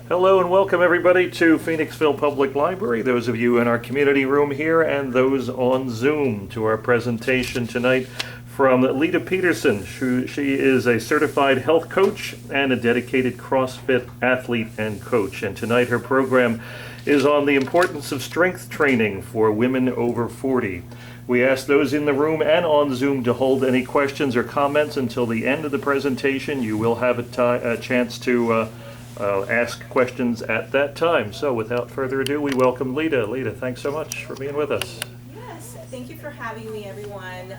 Hello and welcome everybody to Phoenixville Public Library, those of you in our community room here and those on Zoom, to our presentation tonight from Leda Peterson. She is a certified health coach and a dedicated CrossFit athlete and coach. And tonight her program is on the importance of strength training for women over 40. We ask those in the room and on Zoom to hold any questions or comments until the end of the presentation. You will have a chance to ask questions at that time. So without further ado, we welcome Leda. Leda, thanks so much for being with us. Yes, thank you for having me, everyone.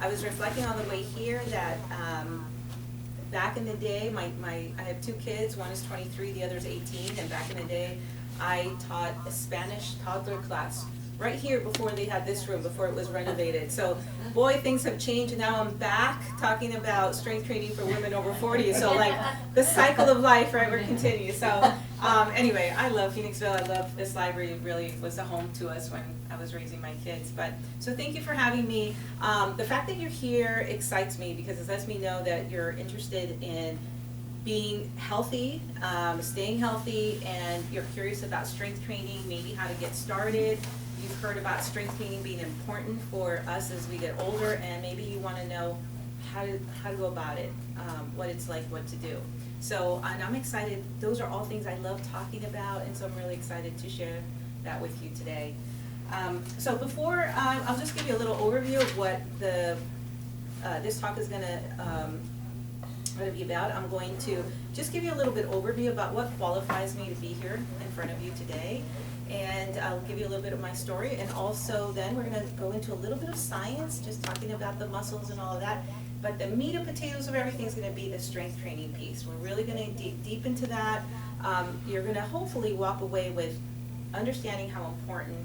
I was reflecting on the way here that back in the day, I have two kids. One is 23, the other is 18. And back in the day, I taught a Spanish toddler class right here before they had this room, before it was renovated. So, boy, things have changed, and now I'm back talking about strength training for women over 40. So, like, the cycle of life forever continues. So, anyway, I love Phoenixville. I love this library. It really was a home to us when I was raising my kids. But so thank you for having me. The fact that you're here excites me because it lets me know that you're interested in being healthy, staying healthy, and you're curious about strength training, maybe how to get started. You've heard about strength training being important for us as we get older, and maybe you want to know how to go about it, what it's like, what to do. So, and I'm excited. Those are all things I love talking about, and so I'm really excited to share that with you today. So before, I'll just give you a little overview of what this talk is going to be about. I'm going to just give you a little bit overview about what qualifies me to be here in front of you today. And I'll give you a little bit of my story, and also then we're going to go into a little bit of science, just talking about the muscles and all of that. But the meat and potatoes of everything is going to be the strength training piece. We're really going to dig deep into that. You're going to hopefully walk away with understanding how important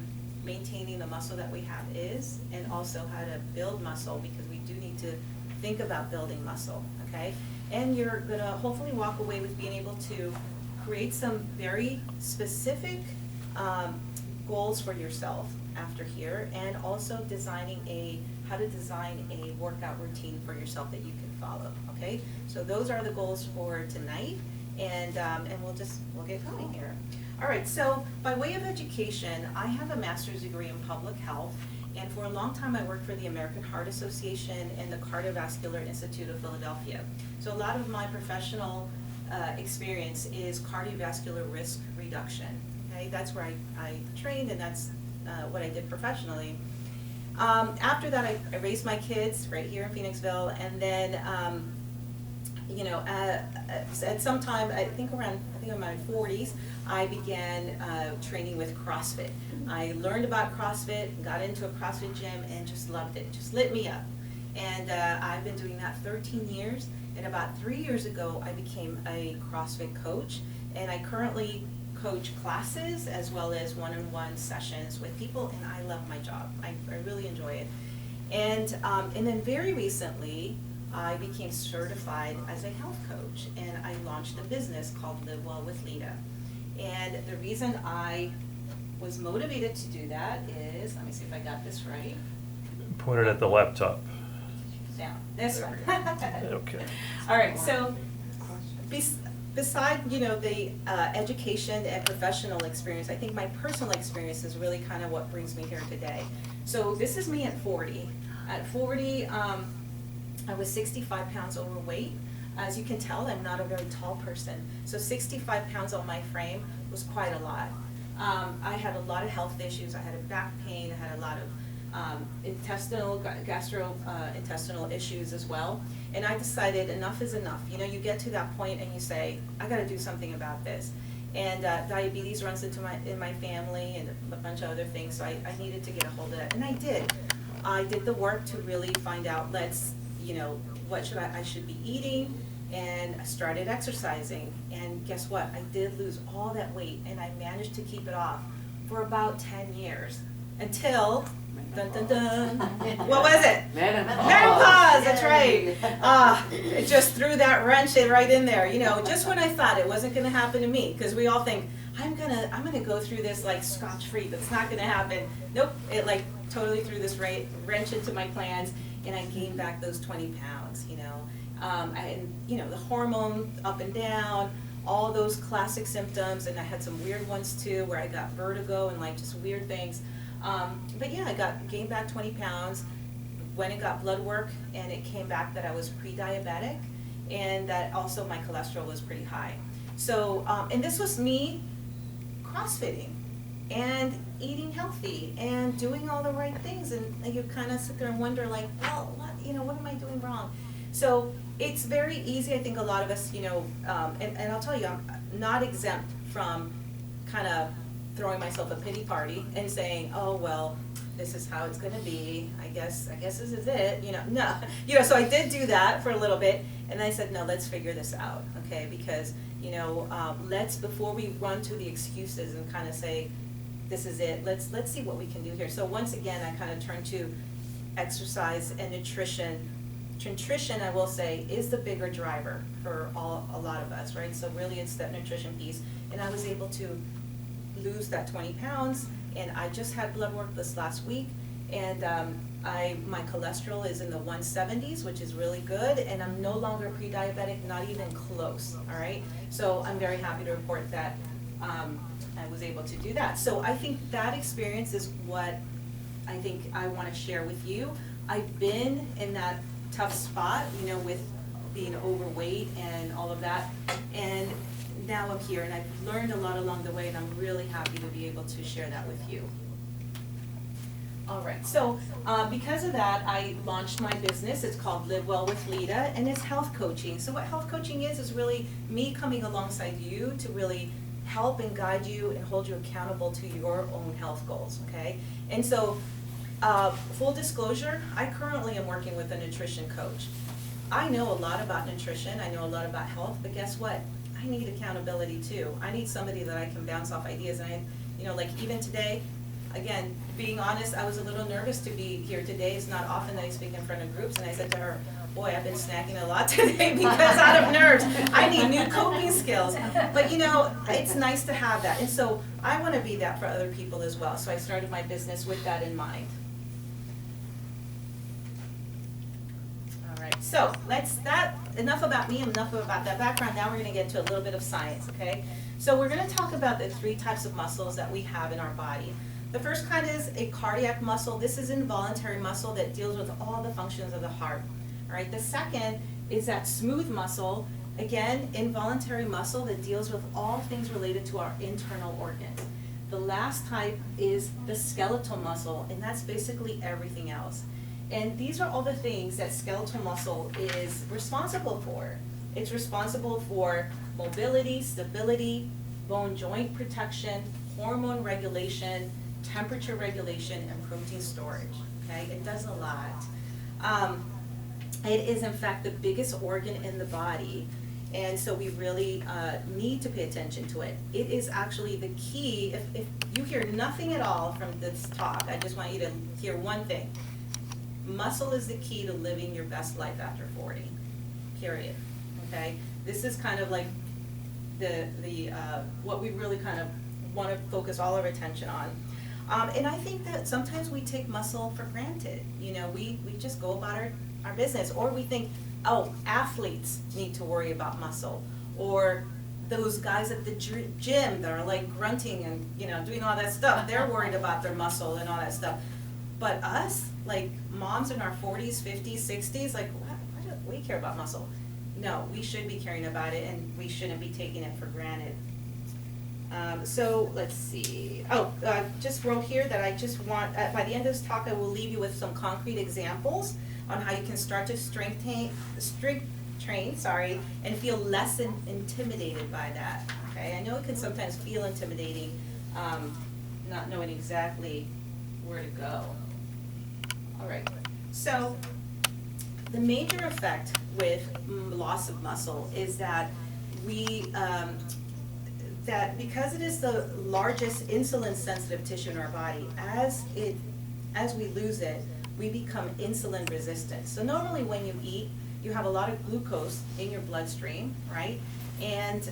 maintaining the muscle that we have is, and also how to build muscle, because we do need to think about building muscle, okay? And you're going to hopefully walk away with being able to create some very specific goals for yourself after here, and also how to design a workout routine for yourself that you can follow. Okay, so those are the goals for tonight, and we'll get going here. All right, so by way of education, I have a master's degree in public health, and for a long time I worked for the American Heart Association and the Cardiovascular Institute of Philadelphia. So a lot of my professional experience is cardiovascular risk reduction. Okay, that's where I trained, and that's what I did professionally. After that, I raised my kids right here in Phoenixville, and then, at some time, I think in my 40s, I began training with CrossFit. I learned about CrossFit, got into a CrossFit gym, and just loved it. Just lit me up. And I've been doing that 13 years, and about 3 years ago, I became a CrossFit coach, and I currently coach classes as well as one-on-one sessions with people, and I love my job. I really enjoy it. And then very recently, I became certified as a health coach, and I launched a business called Live Well with Leda. And the reason I was motivated to do that is, let me see if I got this right. Point it at the laptop. Down, this one. Okay. All right, so beside, the education and professional experience, I think my personal experience is really kind of what brings me here today. So this is me at 40. At 40, I was 65 pounds overweight. As you can tell, I'm not a very tall person. So 65 pounds on my frame was quite a lot. I had a lot of health issues. I had a back pain. I had a lot of gastrointestinal issues as well. And I decided enough is enough. You get to that point and you say, I got to do something about this. And diabetes runs in my family, and a bunch of other things. So I needed to get a hold of that, and I did. I did the work to really find out. What I should be eating, and I started exercising. And guess what? I did lose all that weight, and I managed to keep it off for about 10 years until. Dun, dun, dun. What was it? Menopause, that's right. It just threw that wrench right in there. Just when I thought it wasn't going to happen to me, because we all think, I'm gonna go through this like scotch-free. That's not going to happen. Nope, it like totally threw this wrench into my plans, and I gained back those 20 pounds, the hormone up and down, all those classic symptoms, and I had some weird ones too, where I got vertigo and like just weird things. But yeah, I gained back 20 pounds, went and got blood work, and it came back that I was pre-diabetic, and that also my cholesterol was pretty high. So, and this was me CrossFitting and eating healthy and doing all the right things, and you kind of sit there and wonder like, well, what am I doing wrong? So it's very easy. I think a lot of us, and I'll tell you, I'm not exempt from kind of throwing myself a pity party and saying, oh, well, this is how it's going to be. I guess this is it. No. So I did do that for a little bit, and I said, no, let's figure this out, okay? Because, let's, before we run to the excuses and kind of say, this is it, let's see what we can do here. So once again, I kind of turned to exercise and nutrition. Nutrition, I will say, is the bigger driver for a lot of us, right? So really it's that nutrition piece. And I was able to lose that 20 pounds, and I just had blood work this last week, and my cholesterol is in the 170s, which is really good, and I'm no longer pre-diabetic, not even close, all right? So I'm very happy to report that I was able to do that. So I think that experience is what I think I want to share with you. I've been in that tough spot, with being overweight and all of that, and now I'm here, and I've learned a lot along the way, and I'm really happy to be able to share that with you. All right, so because of that, I launched my business. It's called Live Well with Leda, and it's health coaching. So what health coaching is really me coming alongside you to really help and guide you and hold you accountable to your own health goals, okay? And so, full disclosure, I currently am working with a nutrition coach. I know a lot about nutrition, I know a lot about health, but guess what? I need accountability too. I need somebody that I can bounce off ideas, and like even today, again, being honest, I was a little nervous to be here today. It's not often that I speak in front of groups, and I said to her, boy, I've been snacking a lot today because out of nerves. I need new coping skills. But it's nice to have that. And so I want to be that for other people as well. So I started my business with that in mind. All right, so enough about me, enough about that background. Now we're going to get to a little bit of science, okay? So we're going to talk about the 3 types of muscles that we have in our body. The first kind is a cardiac muscle. This is involuntary muscle that deals with all the functions of the heart. All right, the second is that smooth muscle, again, involuntary muscle that deals with all things related to our internal organs. The last type is the skeletal muscle, and that's basically everything else. And these are all the things that skeletal muscle is responsible for. It's responsible for mobility, stability, bone joint protection, hormone regulation, temperature regulation, and protein storage, okay? It does a lot. It is, in fact, the biggest organ in the body, and so we really need to pay attention to it. It is actually the key. If you hear nothing at all from this talk, I just want you to hear one thing. Muscle is the key to living your best life after 40, period, okay? This is kind of like the what we really kind of want to focus all our attention on. And I think that sometimes we take muscle for granted. We just go about our business, or we think, oh, athletes need to worry about muscle, or those guys at the gym that are like grunting and doing all that stuff, they're worried about their muscle and all that stuff. But us, like moms in our 40s, 50s, 60s, like why do we care about muscle? No, we should be caring about it, and we shouldn't be taking it for granted. So let's see. Just wrote here that I just want, by the end of this talk, I will leave you with some concrete examples on how you can start to strength train, and feel less intimidated by that. Okay, I know it can sometimes feel intimidating, not knowing exactly where to go. All right, so the major effect with loss of muscle is that that because it is the largest insulin-sensitive tissue in our body, as we lose it, we become insulin resistant. So normally when you eat, you have a lot of glucose in your bloodstream, right? And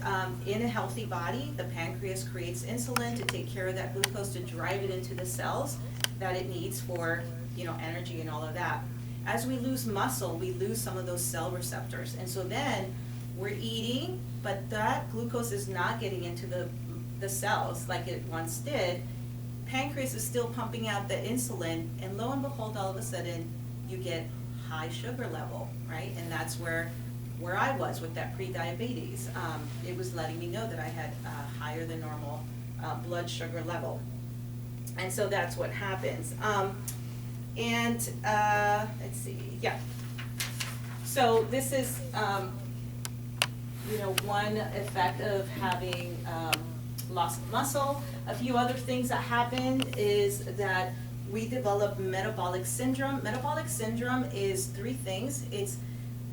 in a healthy body, the pancreas creates insulin to take care of that glucose, to drive it into the cells that it needs for energy and all of that. As we lose muscle, we lose some of those cell receptors, and so then we're eating, but that glucose is not getting into the cells like it once did. Pancreas is still pumping out the insulin, and lo and behold, all of a sudden, you get high sugar level, right? And that's where I was with that pre-diabetes. It was letting me know that I had higher than normal blood sugar level. And so that's what happens. Let's see, yeah. So this is, one effect of having loss of muscle. A few other things that happen is that we develop metabolic syndrome. Metabolic syndrome is three things. It's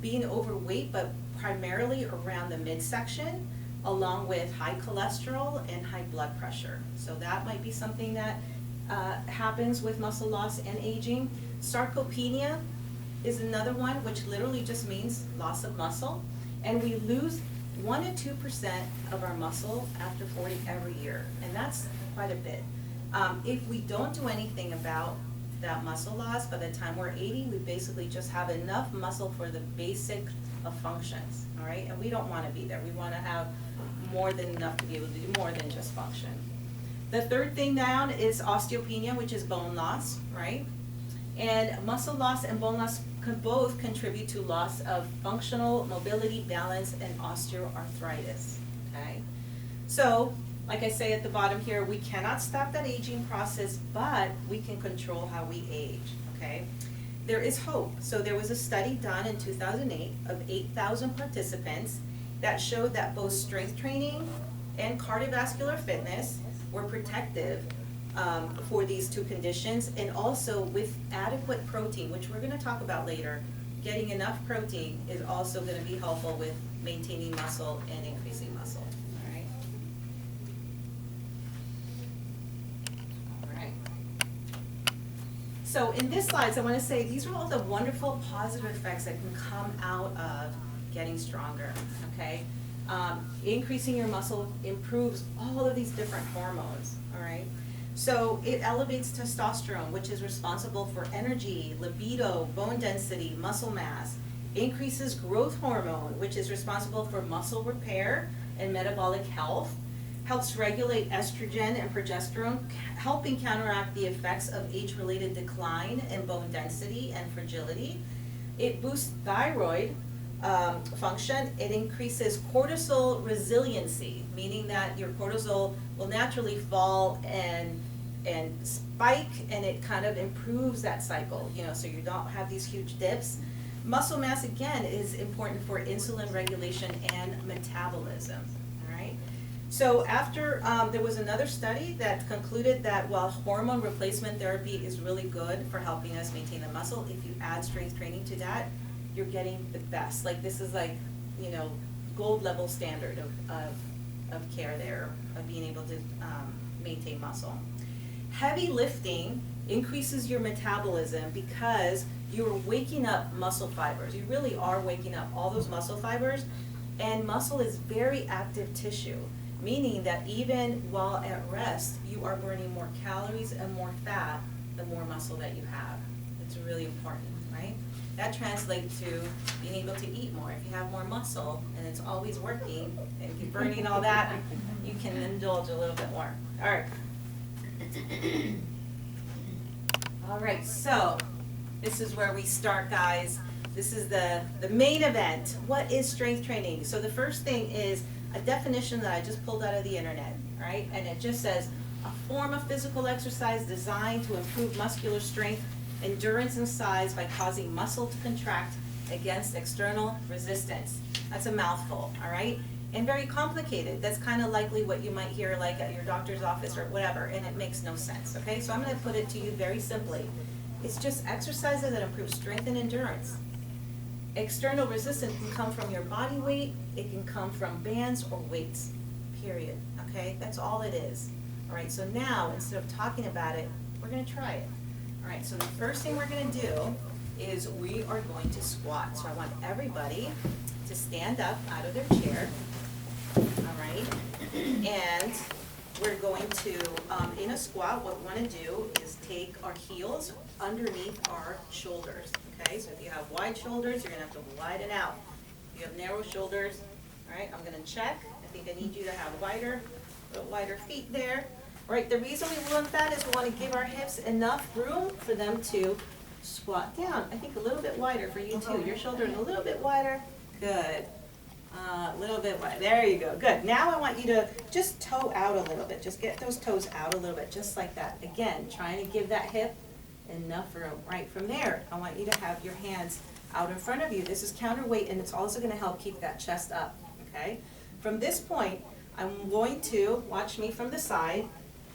being overweight, but primarily around the midsection, along with high cholesterol and high blood pressure. So that might be something that happens with muscle loss and aging. Sarcopenia is another one, which literally just means loss of muscle. And we lose 1 to 2% of our muscle after 40 every year, and that's quite a bit. If we don't do anything about that muscle loss, by the time we're 80, we basically just have enough muscle for the basic of functions, all right? And we don't want to be there. We want to have more than enough to be able to do more than just function. The third thing down is osteopenia, which is bone loss, right? And muscle loss and bone loss can both contribute to loss of functional mobility, balance, and osteoarthritis, okay? So, like I say at the bottom here, we cannot stop that aging process, but we can control how we age, okay? There is hope. So there was a study done in 2008 of 8,000 participants that showed that both strength training and cardiovascular fitness were protective for these two conditions, and also with adequate protein, which we're going to talk about later. Getting enough protein is also going to be helpful with maintaining muscle and increasing muscle. All right. So in this slides, I want to say these are all the wonderful positive effects that can come out of getting stronger, okay? Increasing your muscle improves all of these different hormones, all right? So it elevates testosterone, which is responsible for energy, libido, bone density, muscle mass. Increases growth hormone, which is responsible for muscle repair and metabolic health. Helps regulate estrogen and progesterone, helping counteract the effects of age-related decline in bone density and fragility. It boosts thyroid function. It increases cortisol resiliency, meaning that your cortisol will naturally fall and spike, and it kind of improves that cycle, so you don't have these huge dips. Muscle mass, again, is important for insulin regulation and metabolism, all right? So after, there was another study that concluded that while hormone replacement therapy is really good for helping us maintain the muscle, if you add strength training to that, you're getting the best. Like, this is like, gold level standard of care there, of being able to maintain muscle. Heavy lifting increases your metabolism because you're waking up muscle fibers. You really are waking up all those muscle fibers, and muscle is very active tissue, meaning that even while at rest, you are burning more calories and more fat the more muscle that you have. It's really important, right? That translates to being able to eat more. If you have more muscle and it's always working and you're burning all that, you can indulge a little bit more. All right. All right, so this is where we start, guys. This is the main event. What is strength training? So the first thing is a definition that I just pulled out of the internet, right? And it just says, a form of physical exercise designed to improve muscular strength, endurance, and size by causing muscle to contract against external resistance. That's a mouthful, all right? And very complicated. That's kind of likely what you might hear like at your doctor's office or whatever, and it makes no sense, okay? So I'm going to put it to you very simply. It's just exercises that improve strength and endurance. External resistance can come from your body weight, it can come from bands or weights, period, okay? That's all it is. All right, so now, instead of talking about it, we're going to try it. All right, so the first thing we're going to do is we are going to squat. So I want everybody to stand up out of their chair, all right? And we're going to, in a squat, what we want to do is take our heels underneath our shoulders, okay? So if you have wide shoulders, you're going to have to widen out. If You have narrow shoulders. All right, I'm gonna check. I think I need you to have a little wider feet there. All right, the reason we want that is we want to give our hips enough room for them to squat down. I think a little bit wider for you too. Your shoulders a little bit wider. Good. A little bit wider. There you go. Good. Now I want you to just toe out a little bit. Just get those toes out a little bit, just like that. Again, trying to give that hip enough room. Right from there, I want you to have your hands out in front of you. This is counterweight, and it's also going to help keep that chest up. Okay? From this point, I'm going to, watch me from the side,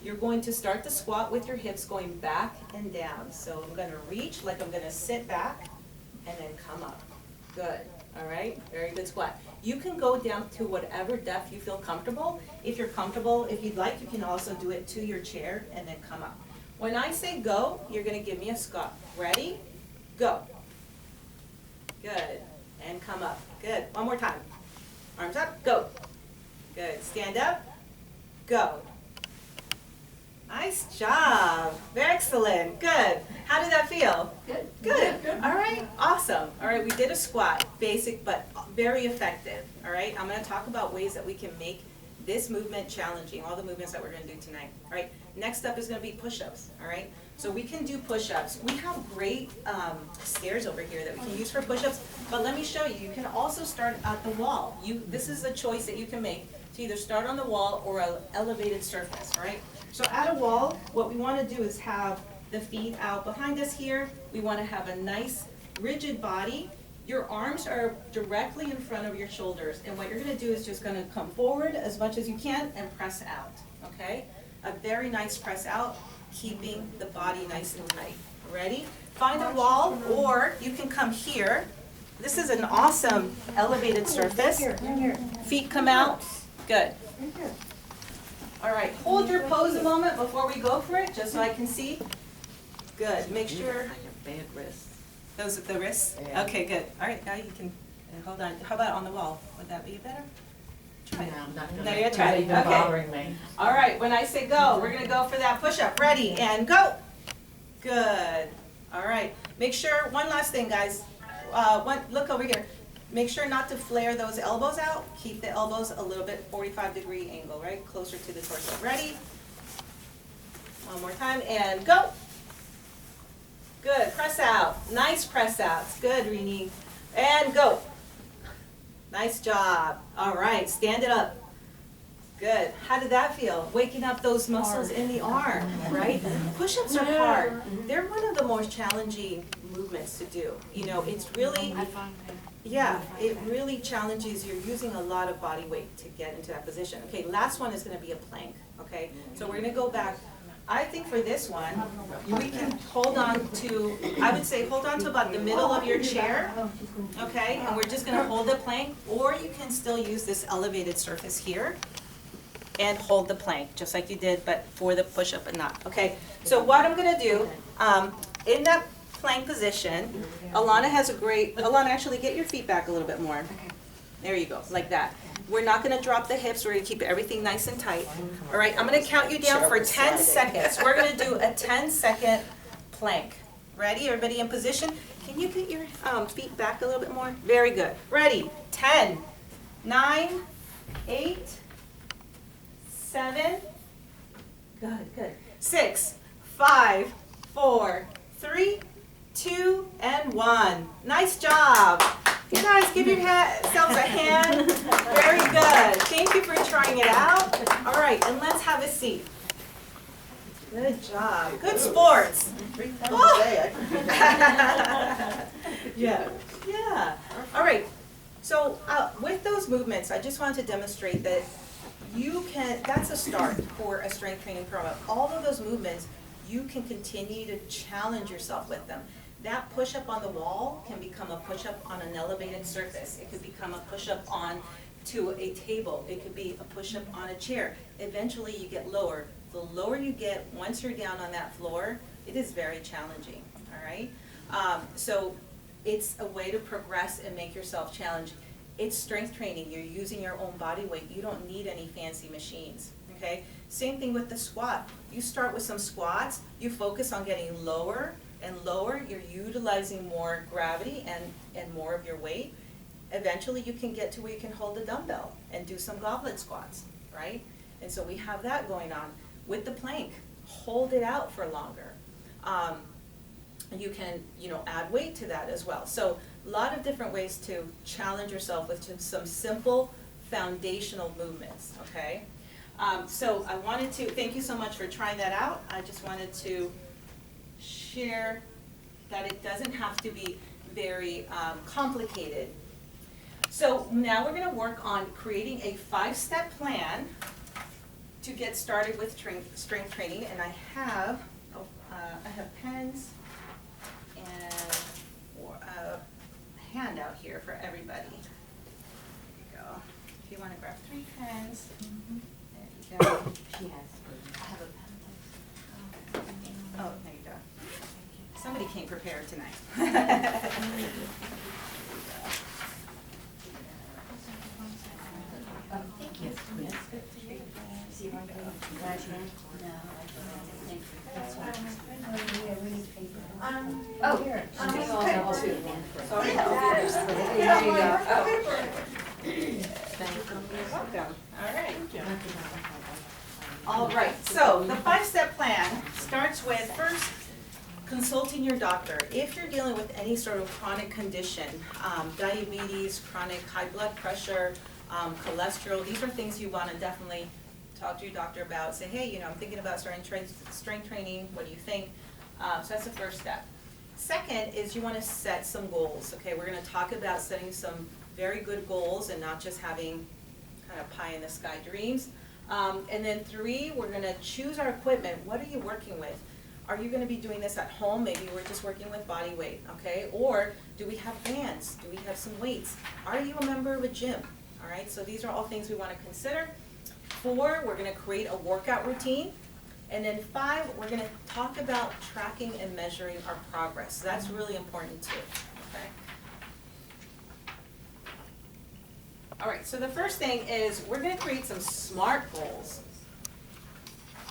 you're going to start the squat with your hips going back and down. So I'm going to reach like I'm going to sit back and then come up. Good. All right? Very good squat. You can go down to whatever depth you feel comfortable. If you're comfortable, if you'd like, you can also do it to your chair and then come up. When I say go, you're going to give me a squat. Ready? Go. Good. And come up. Good. One more time. Arms up. Go. Good. Stand up. Go. Nice job. Excellent. Good. How did that feel? Good. Good. All right. Awesome. All right. We did a squat. Basic, but very effective. All right. I'm going to talk about ways that we can make this movement challenging, all the movements that we're going to do tonight. All right. Next up is going to be push-ups. All right. So we can do push-ups. We have great stairs over here that we can use for push-ups, but let me show you. You can also start at the wall. This is a choice that you can make to either start on the wall or an elevated surface. All right. So at a wall, what we want to do is have the feet out behind us here. We want to have a nice rigid body. Your arms are directly in front of your shoulders, and what you're going to do is just going to come forward as much as you can and press out, okay? A very nice press out, keeping the body nice and tight. Ready? Find a wall, or you can come here. This is an awesome elevated surface. Feet come out. Good. All right, hold your pose a moment before we go for it, just so I can see. Good. Make sure. Bad wrists. Those are the wrists? Yeah. Okay, good. All right, now you can, hold on. How about on the wall? Would that be better? Try it. No, I'm not gonna. No, you're gonna try it. It's even Okay. bothering me. All right, when I say go, we're gonna go for that push-up. Ready, and go. Good. All right. Make sure, one last thing, guys. Look over here. Make sure not to flare those elbows out. Keep the elbows a little bit 45-degree angle, right? Closer to the torso. Ready? One more time, and go. Good. Press out. Nice press outs. Good, Rini. And go. Nice job. All right. Stand it up. Good. How did that feel? Waking up those muscles in the arm, right? Push-ups are hard. They're one of the most challenging movements to do. You know, it's really, yeah, it really challenges. You're using a lot of body weight to get into that position. Okay, last one is going to be a plank, okay? So we're going to go back. I think for this one, we can hold on to, I would say hold on to about the middle of your chair, okay? And we're just going to hold the plank, or you can still use this elevated surface here and hold the plank, just like you did, but for the push-up and not, okay? So what I'm going to do, in that plank position, Alana has a great, Alana, actually get your feet back a little bit more. There you go, like that. We're not going to drop the hips. We're going to keep everything nice and tight. All right, I'm going to count you down for 10 seconds. We're going to do a 10-second plank. Ready? Everybody in position? Can you get your feet back a little bit more? Very good. Ready? 10, 9, 8, 7, good. 6, 5, 4, 3, 2, and 1. Nice job. You guys, give yourselves a hand. Very good. Thank you for trying it out. All right, and let's have a seat. Good job. Good sports. 3 times a day. Yeah. All right. So with those movements, I just wanted to demonstrate that you can, that's a start for a strength training program. All of those movements, you can continue to challenge yourself with them. That push-up on the wall can become a push-up on an elevated surface. It could become a push-up on to a table. It could be a push-up on a chair. Eventually you get lower. The lower you get, once you're down on that floor, it is very challenging, all right? So it's a way to progress and make yourself challenge. It's strength training. You're using your own body weight. You don't need any fancy machines, okay? Same thing with the squat. You start with some squats. You focus on getting lower and lower. You're utilizing more gravity and more of your weight. eventually you can get to where you can hold a dumbbell and do some goblet squats, right? And so we have that going on. With the plank, hold it out for longer. You can, add weight to that as well. So a lot of different ways to challenge yourself with just some simple foundational movements, okay? So I wanted to, thank you so much for trying that out. I just wanted to share that it doesn't have to be very complicated. So now we're gonna work on creating a 5-step plan to get started with strength training. And I have pens and a handout here for everybody. There you go. If you wanna grab 3 pens, there you go. She has. I have a pen. Oh, there you go. Somebody came prepared tonight. Thank you. See if I can grab your hand? No, I can't. Thank you. That's Oh, here. Sorry. Welcome. All right. All right, so the 5-step plan starts with first consulting your doctor. If you're dealing with any sort of chronic condition, diabetes, chronic high blood pressure, cholesterol, these are things you want to definitely talk to your doctor about. Say, hey, I'm thinking about starting strength training. What do you think? So that's the first step. Second is you want to set some goals. Okay, we're going to talk about setting some very good goals and not just having kind of pie in the sky dreams. And then 3, we're going to choose our equipment. What are you working with? Are you going to be doing this at home? Maybe we're just working with body weight, okay? Or do we have bands? Do we have some weights? Are you a member of a gym? All right, so these are all things we want to consider. 4, we're going to create a workout routine. And then 5, we're going to talk about tracking and measuring our progress. So that's really important too, okay? All right, so the first thing is we're going to create some SMART goals.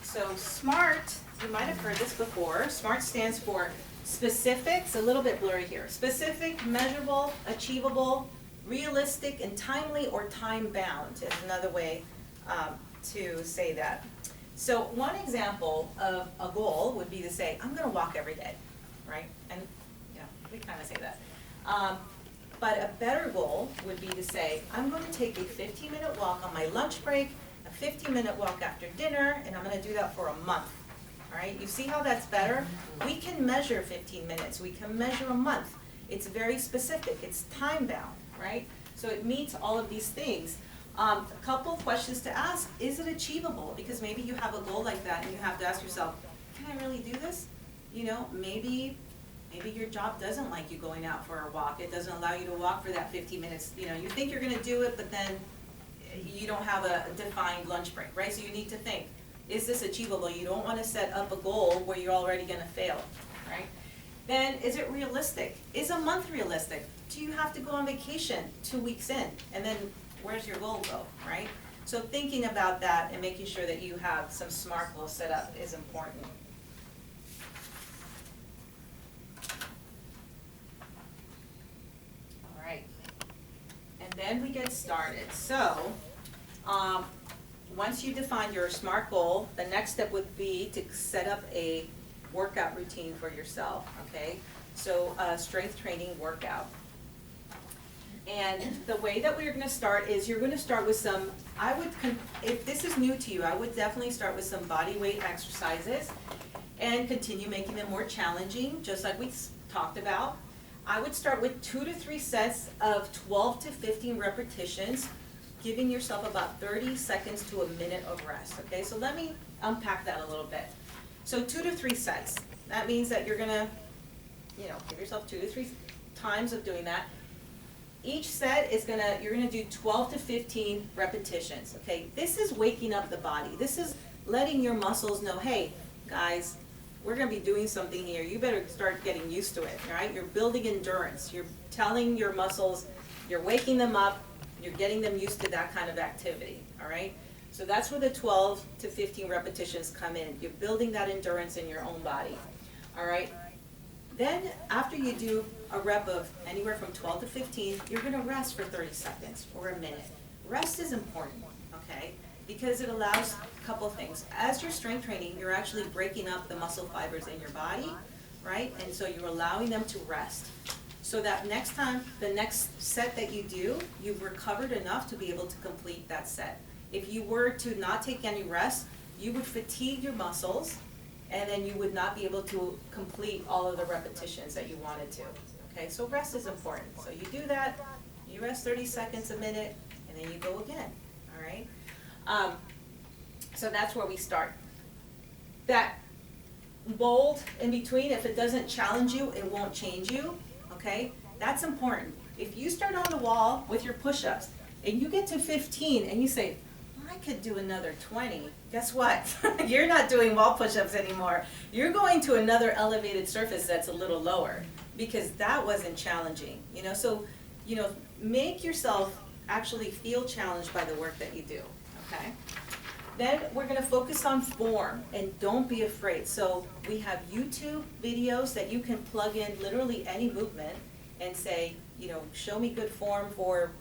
So SMART, you might have heard this before. SMART stands for specific, it's a little bit blurry here. Specific, measurable, achievable, realistic, and timely or time-bound is another way to say that. So one example of a goal would be to say, I'm going to walk every day, right? And we kind of say that. But a better goal would be to say, I'm going to take a 15-minute walk on my lunch break, a 15-minute walk after dinner, and I'm going to do that for a month. All right, you see how that's better? We can measure 15 minutes. We can measure a month. It's very specific. It's time-bound, right? So it meets all of these things. A couple questions to ask. Is it achievable? Because maybe you have a goal like that and you have to ask yourself, can I really do this? Maybe your job doesn't like you going out for a walk. It doesn't allow you to walk for that 15 minutes. You think you're going to do it, but then you don't have a defined lunch break, right? So you need to think, is this achievable? You don't want to set up a goal where you're already going to fail, right? Then, is it realistic? Is a month realistic? Do you have to go on vacation 2 weeks in? And then where's your goal go, right? So thinking about that and making sure that you have some SMART goals set up is important. All right. And then we get started. So, once you define your SMART goal, the next step would be to set up a workout routine for yourself, okay? So strength training workout. And the way that we're going to start is you're going to start with some, if this is new to you, I would definitely start with some body weight exercises and continue making them more challenging, just like we talked about. I would start with 2 to 3 sets of 12 to 15 repetitions, giving yourself about 30 seconds to a minute of rest, okay? So let me unpack that a little bit. So 2 to 3 sets. That means that you're gonna, give yourself 2 to 3 times of doing that. Each set is you're gonna do 12 to 15 repetitions, okay? This is waking up the body. This is letting your muscles know, hey, guys, we're gonna be doing something here. You better start getting used to it, right? You're building endurance. You're telling your muscles, you're waking them up, you're getting them used to that kind of activity, all right? So that's where the 12 to 15 repetitions come in. You're building that endurance in your own body, all right? Then after you do a rep of anywhere from 12 to 15, you're gonna rest for 30 seconds or a minute. Rest is important, okay? Because it allows a couple of things. As you're strength training, you're actually breaking up the muscle fibers in your body, right? And so you're allowing them to rest. So that next time, the next set that you do, you've recovered enough to be able to complete that set. If you were to not take any rest, you would fatigue your muscles, and then you would not be able to complete all of the repetitions that you wanted to. Okay, so rest is important. So you do that, you rest 30 seconds, a minute, and then you go again, all right? So that's where we start. That bold in between, if it doesn't challenge you, it won't change you, okay? That's important. If you start on the wall with your push-ups, and you get to 15, and you say, I could do another 20, guess what? You're not doing wall push-ups anymore. You're going to another elevated surface that's a little lower, because that wasn't challenging, you know? So, you know, make yourself actually feel challenged by the work that you do, okay? Then we're gonna focus on form, and don't be afraid. So we have YouTube videos that you can plug in literally any movement and say, you know, show me good form for,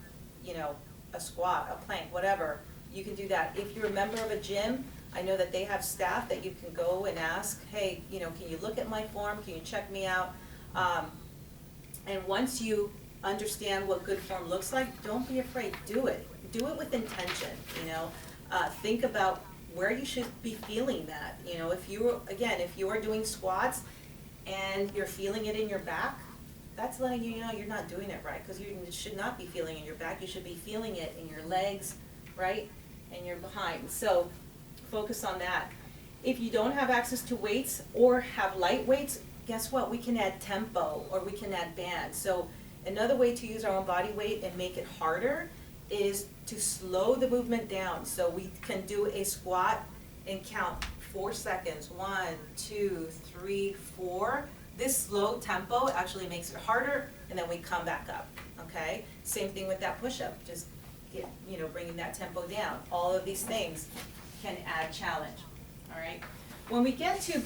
you know, a squat, a plank, whatever. You can do that. If you're a member of a gym, I know that they have staff that you can go and ask, hey, you know, can you look at my form? Can you check me out? And once you understand what good form looks like, don't be afraid, do it. Do it with intention, you know. Think about where you should be feeling that. You know, if you are doing squats and you're feeling it in your back, that's letting you know you're not doing it right, because you should not be feeling it in your back. You should be feeling it in your legs, right, and your behind. So focus on that. If you don't have access to weights or have light weights, guess what? We can add tempo, or we can add bands. So another way to use our own body weight and make it harder is to slow the movement down. So we can do a squat and count 4 seconds. 1, 2, 3, 4. This slow tempo actually makes it harder, and then we come back up, okay? Same thing with that push-up, just get, you know, bringing that tempo down. All of these things can add challenge, all right? When we get to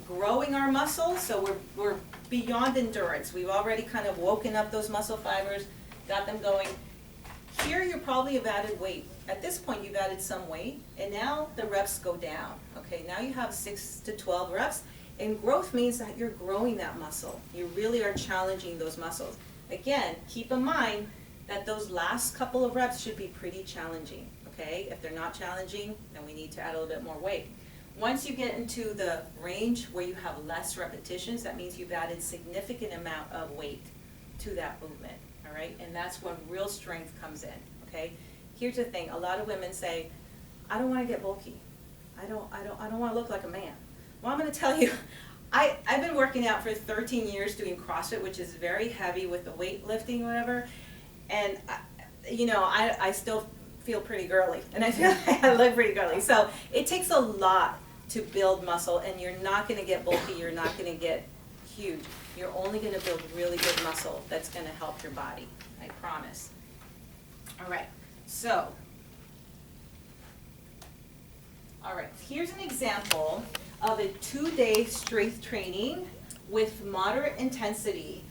growing our muscles, so we're beyond endurance. We've already kind of woken up those muscle fibers, got them going. Here you probably have added weight. At this point you've added some weight, and now the reps go down. Okay, now you have 6 to 12 reps, and growth means that you're growing that muscle. You really are challenging those muscles. Again, keep in mind that those last couple of reps should be pretty challenging, okay? If they're not challenging, then we need to add a little bit more weight. Once you get into the range where you have less repetitions, that means you've added significant amount of weight to that movement. All right, and that's when real strength comes in, okay? Here's the thing, a lot of women say, I don't want to get bulky. I don't want to look like a man. Well, I'm going to tell you, I've been working out for 13 years doing CrossFit, which is very heavy with the weightlifting or whatever, and you know, I still feel pretty girly, and I feel like I look pretty girly. So it takes a lot to build muscle, and you're not going to get bulky, you're not going to get huge. You're only going to build really good muscle that's going to help your body, I promise. All right, so, all right, here's an example of a 2-day strength training with moderate intensity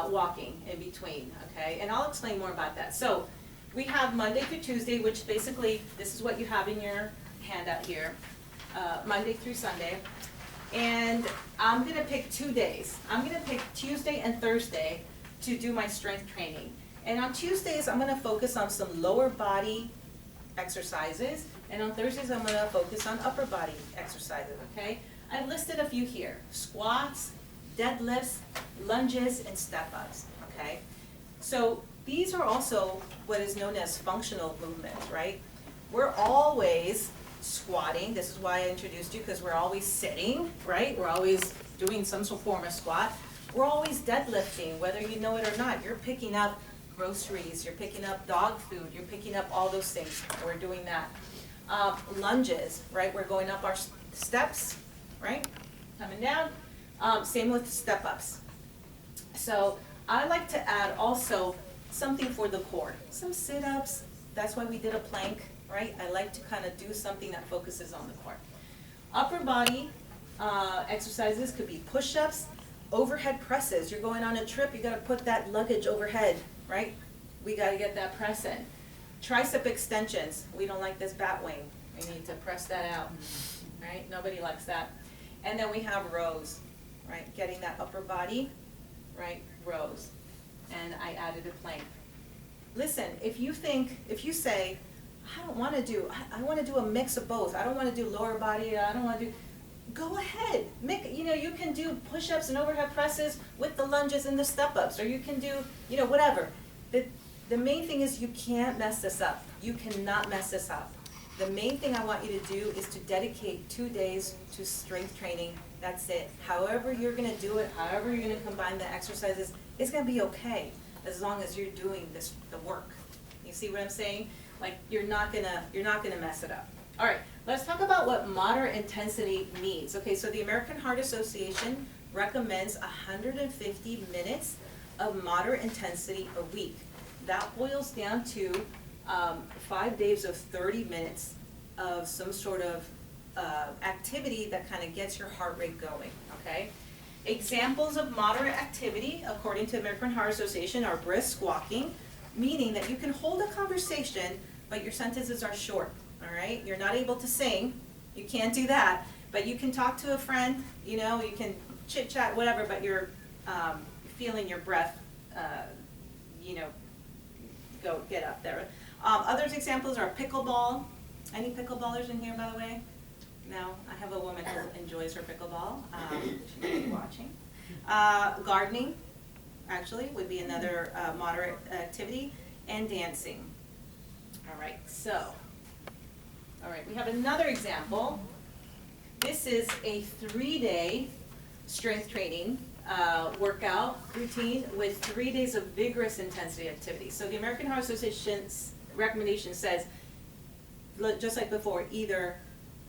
walking in between, okay? And I'll explain more about that. So we have Monday through Tuesday, which basically, this is what you have in your handout here, Monday through Sunday. And I'm going to pick 2 days. I'm going to pick Tuesday and Thursday to do my strength training. And on Tuesdays, I'm going to focus on some lower body exercises. And on Thursdays, I'm going to focus on upper body exercises, okay? I've listed a few here: squats, deadlifts, lunges, and step-ups, okay? So these are also what is known as functional movements, right? We're always squatting. This is why I introduced you, because we're always sitting, right? We're always doing some form of squat. We're always deadlifting, whether you know it or not. You're picking up groceries, you're picking up dog food, you're picking up all those things. We're doing that. Lunges, right? We're going up our steps, right? Coming down. Same with step-ups. So I like to add also something for the core. Some sit-ups. That's why we did a plank, right? I like to kind of do something that focuses on the core. Upper body exercises could be push-ups, Overhead presses, you're going on a trip, you gotta put that luggage overhead, right? We gotta get that press in. Tricep extensions, we don't like this bat wing, we need to press that out, right? Nobody likes that. And then we have rows, right? Getting that upper body, right? Rows. And I added a plank. Listen, if you say, I don't wanna do, I wanna do a mix of both, I don't wanna do lower body, I don't wanna do, go ahead. You can do push-ups and overhead presses with the lunges and the step-ups, or you can do, whatever. The main thing is you can't mess this up. You cannot mess this up. The main thing I want you to do is to dedicate 2 days to strength training. That's it. However you're gonna do it, however you're gonna combine the exercises, it's gonna be okay, as long as you're doing the work. You see what I'm saying? Like, you're not gonna mess it up. All right, let's talk about what moderate intensity means. Okay, so the American Heart Association recommends 150 minutes of moderate intensity a week. That boils down to 5 days of 30 minutes of some sort of activity that kind of gets your heart rate going, okay? Examples of moderate activity, according to the American Heart Association, are brisk walking, meaning that you can hold a conversation, but your sentences are short. All right, you're not able to sing, you can't do that, but you can talk to a friend, you can chit chat, whatever, but you're feeling your breath, go get up there. Other examples are pickleball. Any pickleballers in here, by the way? No, I have a woman who enjoys her pickleball. She may be watching. Gardening, actually, would be another moderate activity, and dancing. All right, we have another example. This is a 3-day strength training workout routine with 3 days of vigorous intensity activity. So the American Heart Association's recommendation says, just like before, either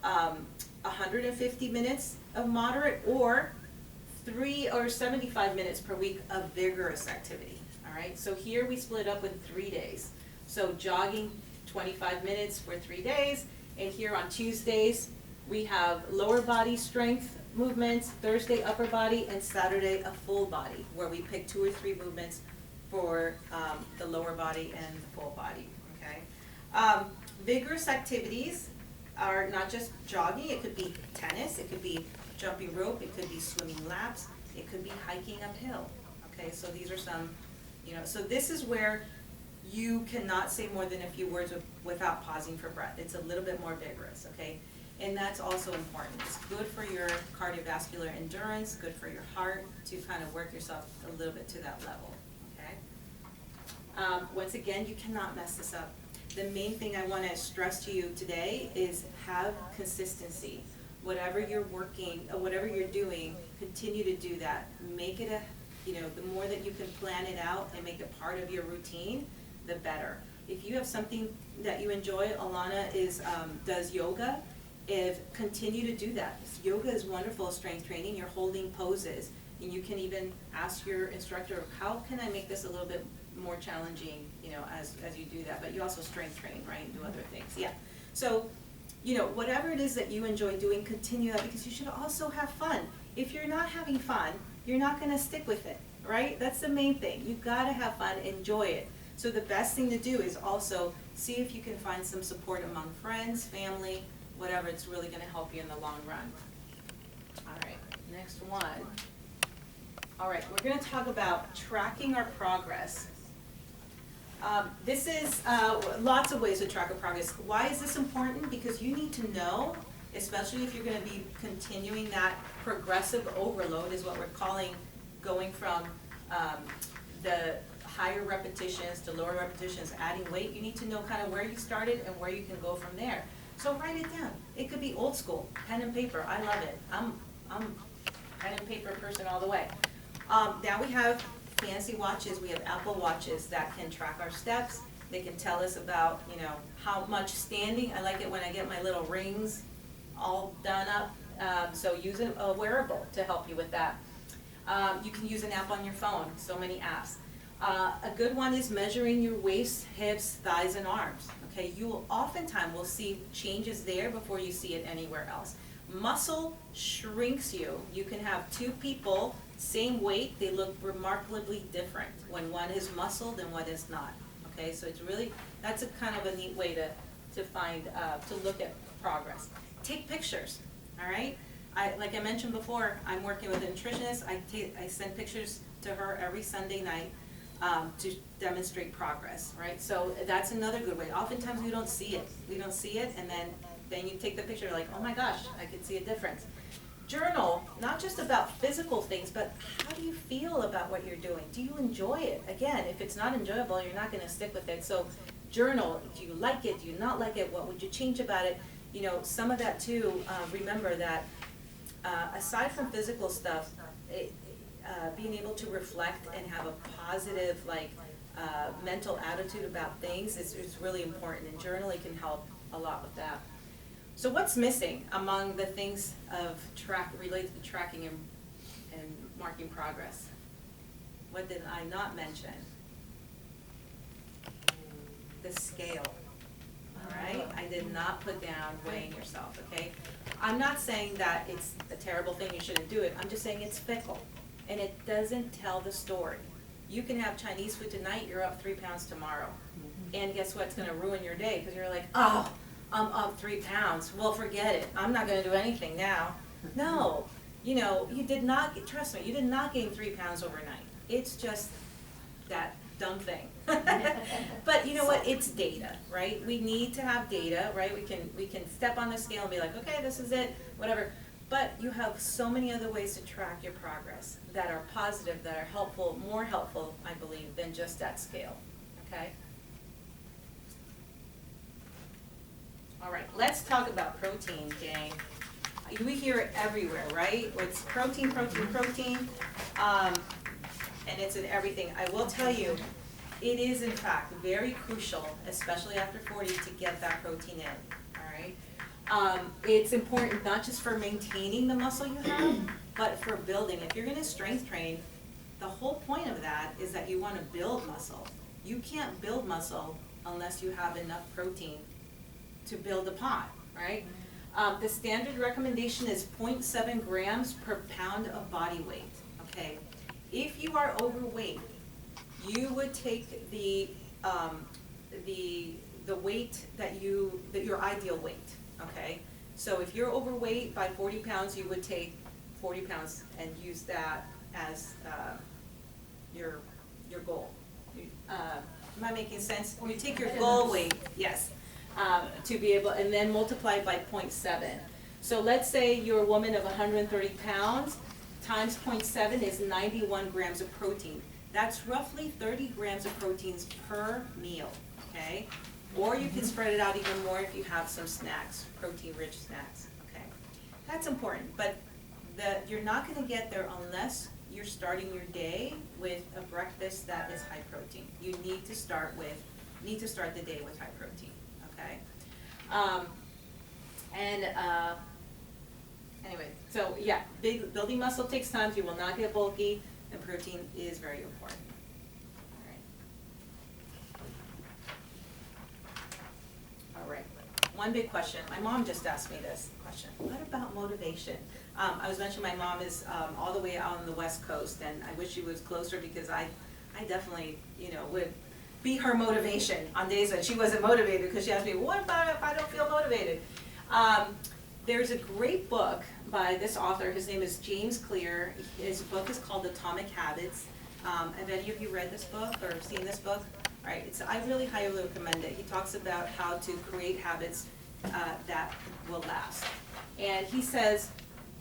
150 minutes of moderate or 3 or 75 minutes per week of vigorous activity. All right, so here we split up with 3 days. So jogging 25 minutes for 3 days, and here on Tuesdays we have lower body strength movements, Thursday upper body, and Saturday a full body, where we pick 2 or 3 movements for the lower body and the full body, okay? Vigorous activities are not just jogging, it could be tennis, it could be jumping rope, it could be swimming laps, it could be hiking uphill, okay? So these are some, so this is where you cannot say more than a few words without pausing for breath. It's a little bit more vigorous, okay? And that's also important. It's good for your cardiovascular endurance, good for your heart, to kind of work yourself a little bit to that level, okay? Once again, you cannot mess this up. The main thing I want to stress to you today is have consistency. Whatever you're working, or whatever you're doing, continue to do that. Make it the more that you can plan it out and make it part of your routine, the better. If you have something that you enjoy, Alana does yoga. Continue to do that. Yoga is wonderful strength training. You're holding poses, and you can even ask your instructor, how can I make this a little bit more challenging, as you do that. But you also strength train, right, and do other things. Yeah. So, whatever it is that you enjoy doing, continue that, because you should also have fun. If you're not having fun, you're not going to stick with it, right? That's the main thing. You've got to have fun, enjoy it. So the best thing to do is also see if you can find some support among friends, family, whatever. It's really going to help you in the long run. All right, next one. All right, we're going to talk about tracking our progress. This is lots of ways to track our progress. Why is this important? Because you need to know, especially if you're going to be continuing that progressive overload, is what we're calling going from the higher repetitions to lower repetitions, adding weight. You need to know kind of where you started and where you can go from there. So write it down. It could be old school, pen and paper. I love it. I'm pen and paper person all the way. Now we have fancy watches. We have Apple watches that can track our steps. They can tell us about, how much standing. I like it when I get my little rings all done up. So use a wearable to help you with that. You can use an app on your phone. So many apps. A good one is measuring your waist, hips, thighs, and arms. okay, you will oftentimes will see changes there before you see it anywhere else. Muscle shrinks you. You can have two people, same weight, they look remarkably different when one is muscled and one is not. Okay, so it's really, that's a kind of a neat way to find, to look at progress. Take pictures, all right? Like I mentioned before, I'm working with a nutritionist. I send pictures to her every Sunday night to demonstrate progress, right? So that's another good way. Oftentimes we don't see it. We don't see it, and then you take the picture, you're like, oh my gosh, I can see a difference. Journal, not just about physical things, but how do you feel about what you're doing? Do you enjoy it? Again, if it's not enjoyable, you're not gonna stick with it. So journal, do you like it? Do you not like it? What would you change about it? You know, some of that too, remember that aside from physical stuff, being able to reflect and have a positive, mental attitude about things is really important, and journaling can help a lot with that. So what's missing among the things of related to tracking and marking progress? What did I not mention? The scale. All right, I did not put down weighing yourself, okay? I'm not saying that it's a terrible thing, you shouldn't do it. I'm just saying it's fickle, and it doesn't tell the story. You can have Chinese food tonight, you're up 3 pounds tomorrow. And guess what? It's gonna ruin your day, because you're like, oh, I'm up 3 pounds. Well, forget it. I'm not gonna do anything now. No, you know, you did not, trust me, you did not gain 3 pounds overnight. It's just that dumb thing. But you know what, it's data, right? We need to have data, right? We can step on the scale and be like, okay, this is it, whatever. But you have so many other ways to track your progress that are positive, that are helpful, more helpful, I believe, than just that scale, okay? All right, let's talk about protein, gang. We hear it everywhere, right? It's protein, protein, protein, and it's in everything. I will tell you, it is in fact very crucial, especially after 40, to get that protein in, all right? It's important not just for maintaining the muscle you have, but for building. If you're gonna strength train, the whole point of that is that you wanna build muscle. You can't build muscle unless you have enough protein to build upon, right? The standard recommendation is 0.7 grams per pound of body weight, okay? If you are overweight, you would take the weight that your ideal weight, okay? So if you're overweight by 40 pounds, you would take 40 pounds and use that as your goal. Am I making sense? You take your goal weight, yes, to be able, and then multiply it by 0.7. So let's say you're a woman of 130 pounds, times 0.7 is 91 grams of protein. That's roughly 30 grams of proteins per meal, okay? Or you can spread it out even more if you have some snacks, protein-rich snacks, okay? That's important, but you're not gonna get there unless you're starting your day with a breakfast that is high protein. You need to start the day with high protein, okay? Anyway, so yeah, building muscle takes time. You will not get bulky, and protein is very important. All right. One big question. My mom just asked me this question. What about motivation? I was mentioning my mom is all the way out on the West Coast, and I wish she was closer because I definitely, would be her motivation on days that she wasn't motivated, because she asked me, what about if I don't feel motivated? There's a great book by this author. His name is James Clear. His book is called Atomic Habits. Have any of you read this book or seen this book? All right, I really highly recommend it. He talks about how to create habits that will last. And he says,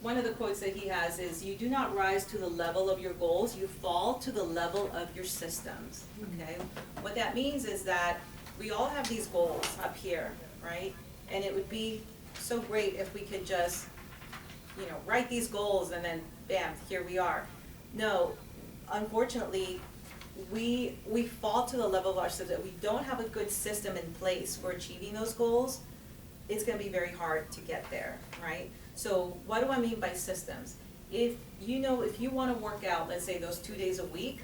one of the quotes that he has is, you do not rise to the level of your goals, you fall to the level of your systems, okay? What that means is that we all have these goals up here, right? And it would be so great if we could just, write these goals and then bam, here we are. No, unfortunately, we fall to the level of our system. If we don't have a good system in place for achieving those goals, it's gonna be very hard to get there, right? So what do I mean by systems? If you wanna work out, let's say those 2 days a week,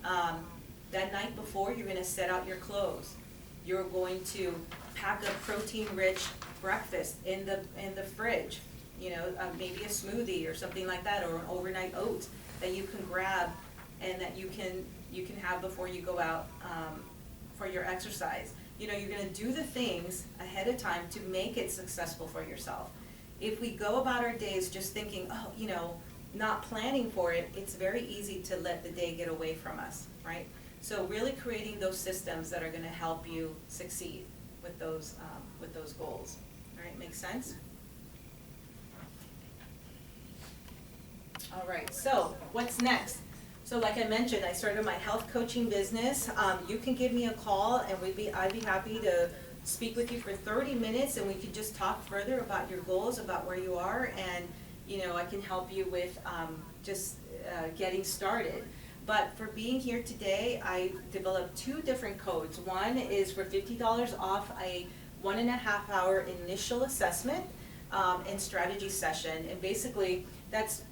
that night before, you're gonna set out your clothes. You're going to pack a protein-rich breakfast in the fridge, you know, maybe a smoothie or something like that, or an overnight oats that you can grab and that you can have before you go out for your exercise. You know, you're gonna do the things ahead of time to make it successful for yourself. If we go about our days just thinking, oh, you know, not planning for it, it's very easy to let the day get away from us, right? So really creating those systems that are gonna help you succeed with those goals. All right, make sense? All right, so what's next? So like I mentioned, I started my health coaching business. You can give me a call and I'd be happy to speak with you for 30 minutes and we could just talk further about your goals, about where you are, and you know, I can help you with getting started. But for being here today, I developed 2 different codes. One is for $50 off a 1.5 hour initial assessment and strategy session. And basically, that's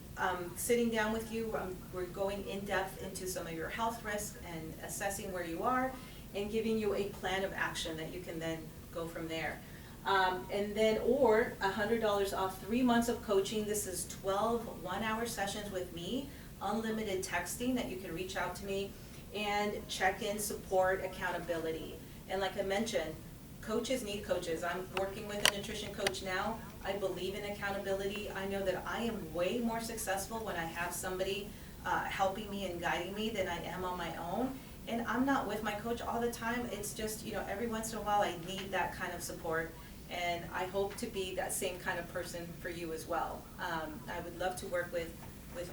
sitting down with you. We're going in depth into some of your health risks and assessing where you are and giving you a plan of action that you can then go from there. And then, or $100 off 3 months of coaching. This is 12 one-hour sessions with me, unlimited texting that you can reach out to me, and check-in, support, accountability. And like I mentioned, coaches need coaches. I'm working with a nutrition coach now. I believe in accountability. I know that I am way more successful when I have somebody helping me and guiding me than I am on my own. And I'm not with my coach all the time. It's just, you know, every once in a while I need that kind of support. And I hope to be that same kind of person for you as well. I would love to work with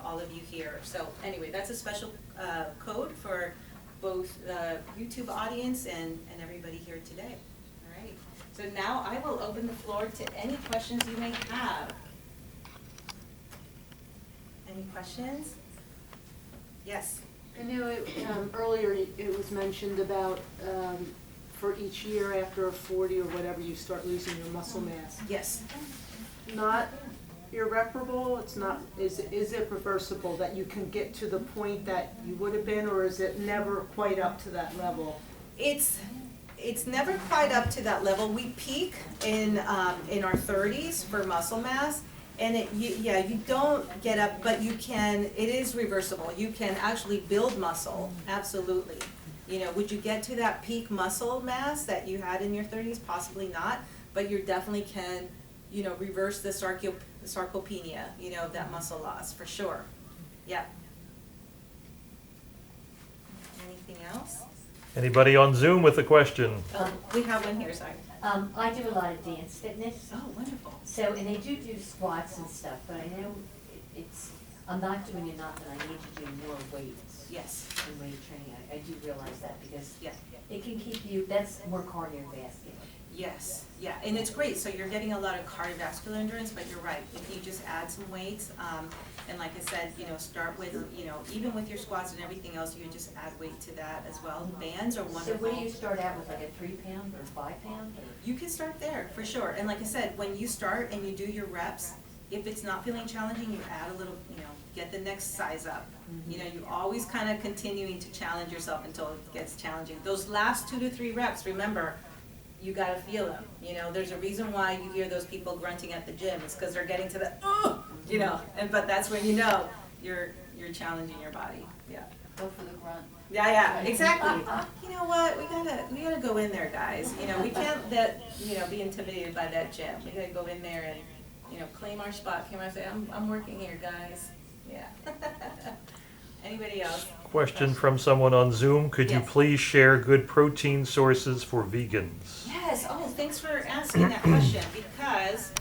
all of you here. So anyway, that's a special code for both the YouTube audience and everybody here today. All right. So now I will open the floor to any questions you may have. Any questions? Yes. I know earlier it was mentioned about for each year after 40 or whatever you start losing your muscle mass. Yes. Not irreparable, it's not, is it reversible that you can get to the point that you would have been, or is it never quite up to that level? It's never quite up to that level. We peak in our 30s for muscle mass, and you don't get up, but you can. It is reversible. You can actually build muscle, absolutely. You know, would you get to that peak muscle mass that you had in your 30s? Possibly not, but you definitely can, you know, reverse the sarcopenia, you know, that muscle loss for sure. Yeah. Anything else? Anybody on Zoom with a question? We have one here, sorry. I do a lot of dance fitness. Oh, wonderful. So, and they do squats and stuff, but I know I'm not doing enough and I need to do more weights. Yes. In weight training. I do realize that because Yeah. it can keep you, that's more cardiovascular. Yes, yeah, and it's great, so you're getting a lot of cardiovascular endurance, but you're right, if you just add some weights, and like I said, you know, start with, you know, even with your squats and everything else, you just add weight to that as well. Bands are wonderful. So what do you start out with, like a 3 pound or 5 pound? You can start there, for sure, and like I said, when you start and you do your reps, if it's not feeling challenging, you add a little, you know, get the next size up. You know, you're always kind of continuing to challenge yourself until it gets challenging. Those last 2 to 3 reps, remember, you gotta feel them. You know, there's a reason why you hear those people grunting at the gym. It's because they're getting to the, you know, but that's when you know you're challenging your body. Yeah. Go for the grunt. Yeah, exactly. You know what? We gotta go in there, guys. You know, we can't be intimidated by that gym. We gotta go in there and, you know, claim our spot. Come on, say, I'm working here, guys. Yeah. Anybody else? Question from someone on Zoom. Could you Yes. please share good protein sources for vegans? Yes, oh, thanks for asking that question, because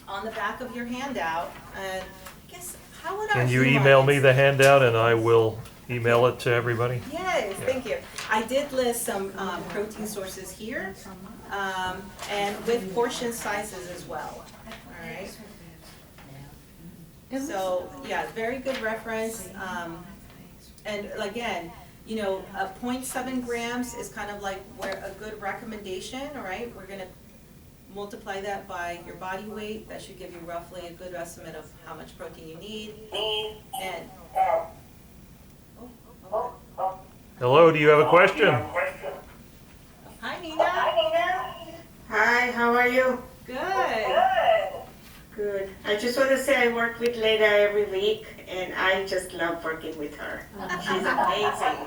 on the back of your handout, I guess, how would our Can you human- email me the handout and I will email it to everybody? Yes, thank you. I did list some protein sources here, and with portion sizes as well, all right? So, yeah, very good reference, and again, you know, 0.7 grams is kind of like where a good recommendation, all right? We're gonna multiply that by your body weight. That should give you roughly a good estimate of how much protein you need. And, Hello, do you have a question? hi. Hi, how are you? Good. Good. I just want to say I work with Leda every week, and I just love working with her. She's amazing.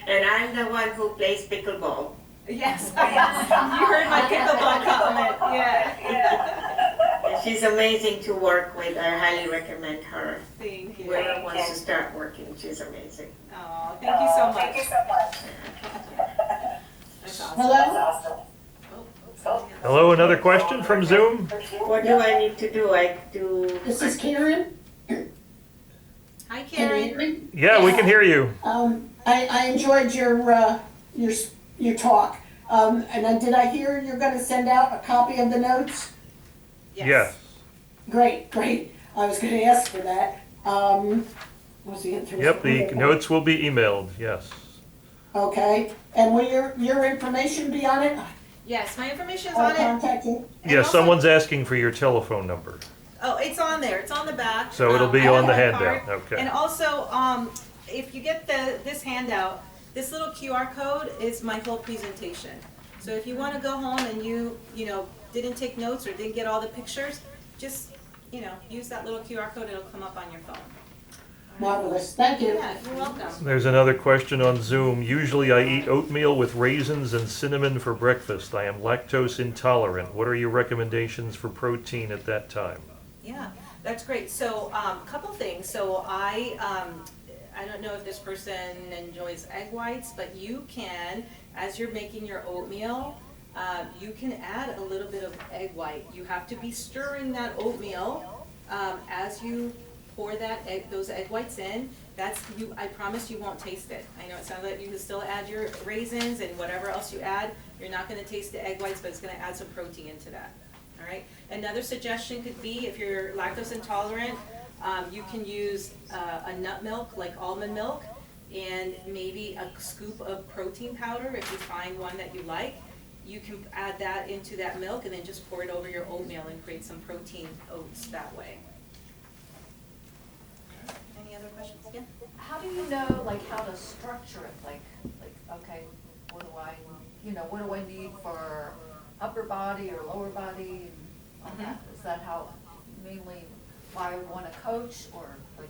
And I'm the one who plays pickleball. Yes, you heard my pickleball comment, yeah. And she's amazing to work with. I highly recommend her. Thank you. Whoever wants to start working, she's amazing. Oh, thank you so much. That's awesome. Hello? Hello, another question from Zoom? What do I need to do? I do. This is Karen. Hi, Can you Karen. hear me? Yeah, we can hear you. I enjoyed your talk. And then did I hear you're gonna send out a copy of the notes? Yes. Great. I was gonna ask for that. Was the answer? Yep, the notes will be emailed, yes. Okay, and will your information be on it? Yes, my information's I'll on it. contact you. And Yeah, also- someone's asking for your telephone number, Oh, it's on there. It's on the back. so it'll be I have on the my handout, card. okay. And also, if you get this handout, this little QR code is my whole presentation. So if you want to go home and you didn't take notes or didn't get all the pictures, just use that little QR code. It'll come up on your phone. Marvelous, thank you. Yeah, you're welcome. There's another question on Zoom. Usually I eat oatmeal with raisins and cinnamon for breakfast. I am lactose intolerant. What are your recommendations for protein at that time? Yeah, that's great. So, couple things. So I don't know if this person enjoys egg whites, but you can, as you're making your oatmeal, you can add a little bit of egg white. You have to be stirring that oatmeal as you pour those egg whites in. I promise you won't taste it. I know it sounds like you can still add your raisins and whatever else you add. You're not going to taste the egg whites, but it's going to add some protein into that. All right. Another suggestion could be if you're lactose intolerant, you can use a nut milk like almond milk and maybe a scoop of protein powder if you find one that you like. You can add that into that milk and then just pour it over your oatmeal and create some protein oats that way. Any other questions? Yeah? How do you know, like, how to structure it? Like, okay, what do I need for upper body or lower body? And all that? Is that how, mainly why I want to coach, or like?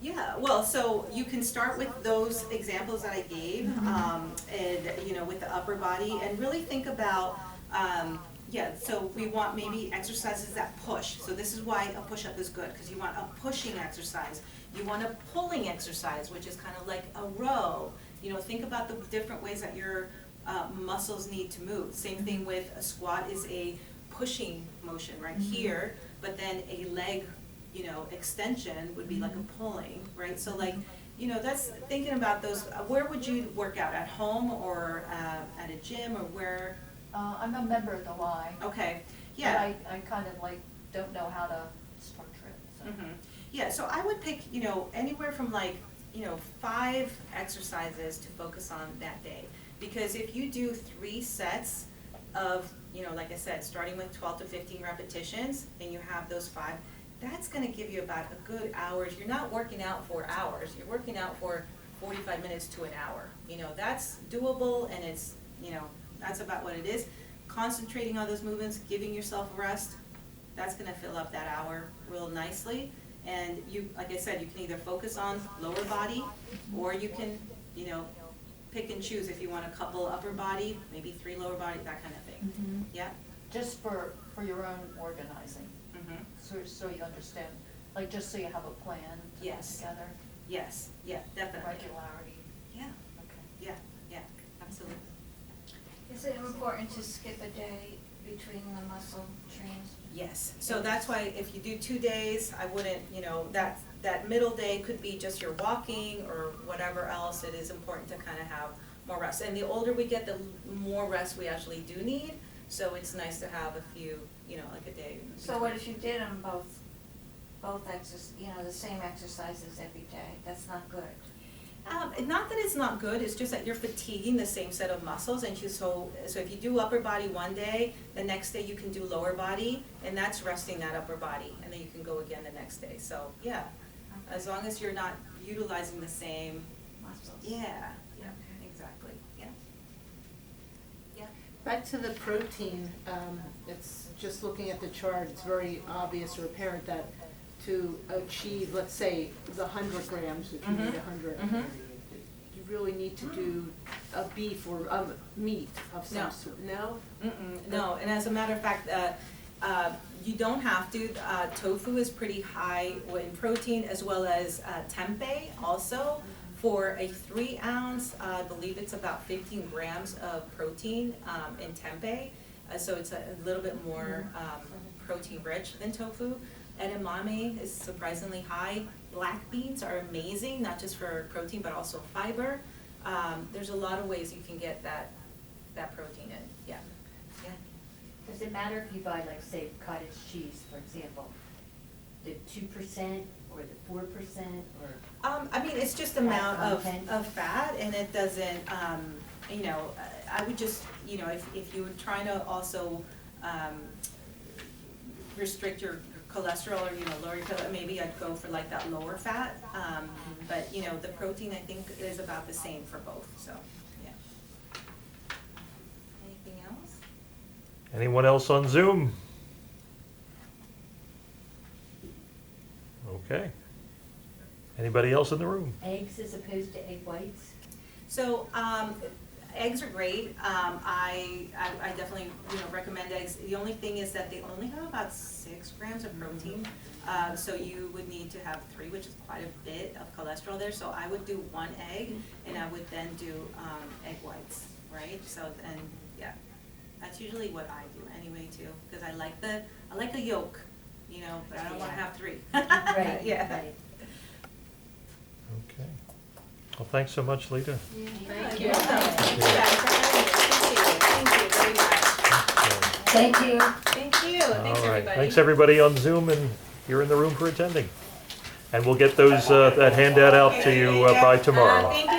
Yeah, well, so you can start with those examples that I gave, and with the upper body, and really think about, so we want maybe exercises that push. So this is why a push-up is good, because you want a pushing exercise. You want a pulling exercise, which is kind of like a row. Think about the different ways that your muscles need to move. Same thing with a squat is a pushing motion right here, but then a leg extension would be like a pulling, right? So that's thinking about those. Where would you work out? At home or at a gym, or where? I'm a member of the Y. Okay, yeah. But I kind of don't know how to structure it, so. Mm-hmm. Yeah, so I would pick, anywhere from 5 exercises to focus on that day. Because if you do 3 sets of, like I said, starting with 12 to 15 repetitions, and you have those 5, that's gonna give you about a good hour. You're not working out for hours, you're working out for 45 minutes to an hour. That's doable, and it's, that's about what it is. Concentrating on those movements, giving yourself a rest, that's gonna fill up that hour real nicely. And you, like I said, you can either focus on lower body, or you can, pick and choose if you want a couple upper body, maybe 3 lower body, that kind of thing. Yeah? Just for your own organizing, Mm-hmm. so you understand, just so you have a plan to put Yes. together, Yes, yeah, definitely. regularity. Yeah, Okay. yeah, absolutely. Is it important to skip a day between the muscle trains? Yes, so that's why if you do 2 days, I wouldn't, that middle day could be just your walking or whatever else. It is important to kind of have more rest. And the older we get, the more rest we actually do need. So it's nice to have a few, like a day. So what if you did them both the same exercises every day? That's not good. Not that it's not good, it's just that you're fatiguing the same set of muscles, and so if you do upper body one day, the next day you can do lower body, and that's resting that upper body, and then you can go again the next day. So yeah, as long as you're not utilizing the same Muscles. Yeah, Okay. exactly. Yeah. Yeah. Back to the protein, it's just looking at the chart, it's very obvious or apparent that to achieve, let's say, the 100 grams, if you need 100, you really need to do a beef or meat of some No. sort. No? No, and as a matter of fact, you don't have to. Tofu is pretty high in protein, as well as tempeh also. For a 3 ounce, I believe it's about 15 grams of protein in tempeh. So it's a little bit more protein rich than tofu. Edamame is surprisingly high. Black beans are amazing, not just for protein, but also fiber. There's a lot of ways you can get that protein in, yeah. Does it matter if you buy, like, say, cottage cheese, for example, the 2% or the 4% or? I mean, it's just amount of fat, and it doesn't, you know, I would just, you know, if you were trying to also restrict your cholesterol or, you know, lower your cholesterol, maybe I'd go for like that lower fat. But, you know, the protein I think is about the same for both, so, yeah. Anything else? Anyone else on Zoom? Okay. Anybody else in the room? Eggs as opposed to egg whites? So, eggs are great. I definitely, you know, recommend eggs. The only thing is that they only have about 6 grams of protein. So you would need to have 3, which is quite a bit of cholesterol there. So I would do 1 egg, and I would then do egg whites, right? So, and yeah, that's usually what I do anyway too, because I like the yolk, you know, but I don't want to have 3. Right, Yeah. right. Okay. Well, thanks so much, Leda. Thank you. Thank you guys for having me. Appreciate it. Thank you very much. Thank you. Thank you. Thanks, All right. everybody. Thanks, everybody on Zoom, and you're in the room for attending. And we'll get those that handout out to you by tomorrow. Thank you.